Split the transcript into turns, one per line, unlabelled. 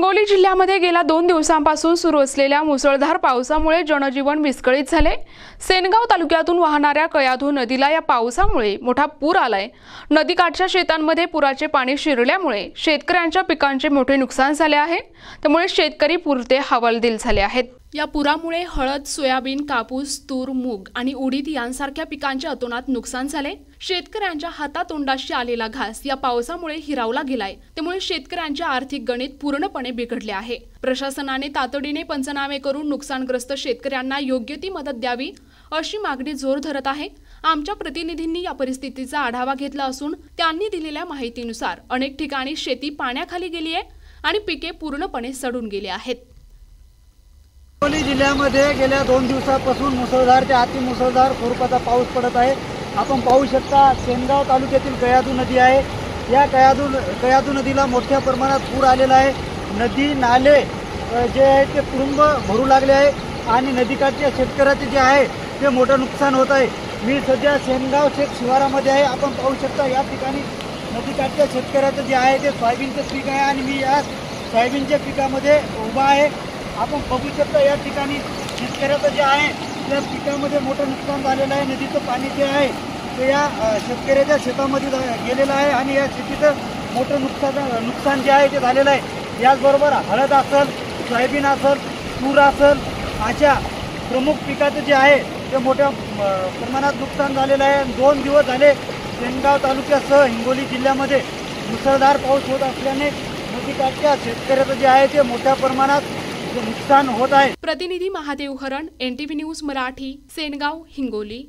हिंगोली जिल्ह्यामध्ये गेल्या 2 दिवसांपासून सुरू असलेल्या मुसळधार पावसामुळे जनजीवन विस्कळीत झाले। सेनगाव तालुक्यातून वाहणाऱ्या कयाधू नदीला या पावसामुळे मोठा पूर आलाय। नदीकाठच्या शेतांमध्ये पुराचे पाणी शिरल्यामुळे शेतकऱ्यांच्या पिकांचे मोठे नुकसान झाले आहे। त्यामुळे शेतकरी पुरते हवालदिल झाले आहेत। या पुरामुळे हळद, सोयाबीन, कापूस, तूर, मूग आणि उडीद यांसारख्या पिकांचे अतोनात नुकसान झाले। शेतकऱ्यांच्या हातातोंडाशी आलेला घास या पावसामुळे हिरावला गेलाय। त्यामुळे शेतकऱ्यांचे आर्थिक गणित पूर्णपणे बिघडले आहे। प्रशासनाने तातडीने पंचनामे करून नुकसानग्रस्त शेतकऱ्यांना योग्य ती मदत द्यावी अशी मागणी जोर धरत आहे। आमच्या प्रतिनिधींनी या परिस्थितीचा आढावा घेतला असून त्यांनी दिलेल्या माहितीनुसार अनेक ठिकाणी शेती पाण्याखाली गेली आहे आणि पिके पूर्णपणे सडून गेली आहेत।
हिंगोली जिल्ह्यामध्ये गेल्या 2 दिवसापासून मुसळधार ते अतिमुसळधार स्वरूपाचा पाऊस पडत आहे। आपण पाहू शकता सेनगाव तालुक्यातील कयाधू नदी आहे। या कयाधू नदीला मोठ्या प्रमाणात पूर आलेला आहे। नदी नाले जे आहेत ते तुडुंब भरू लागले आहे आणि नदीकाठच्या शेतकऱ्याचे जे आहे ते मोठं नुकसान होत आहे। मी सध्या सेनगाव शिवारामध्ये आहे। आपण पाहू शकता या ठिकाणी नदीकाठच्या शेतकऱ्याचं जे आहे ते सोयाबीनचं पीक आहे आणि मी या सोयाबीनच्या पिकामध्ये उभा आहे। आपण बघू शकता या ठिकाणी शेतकऱ्याचं जे आहे त्या पिकामध्ये मोठं नुकसान झालेलं आहे। नदीचं पाणी जे आहे ते या शेतकऱ्याच्या शेतामध्ये गेलेलं आहे आणि या शेतीचं मोठं नुकसान जे आहे ते झालेलं आहे। याचबरोबर हळद असेल, सोयाबीन असेल, तूर असेल अशा प्रमुख पिकाचं जे आहे ते मोठ्या प्रमाणात नुकसान झालेलं आहे। 2 दिवस झाले सेनगाव तालुक्यासह हिंगोली जिल्ह्यामध्ये मुसळधार पाऊस होत असल्याने नदीकाठच्या शेतकऱ्याचं जे आहे ते मोठ्या प्रमाणात नुकसान होत आहे।
प्रतिनिधी महादेव हरण, NTV न्यूज मराठी, सेनगाव, हिंगोली।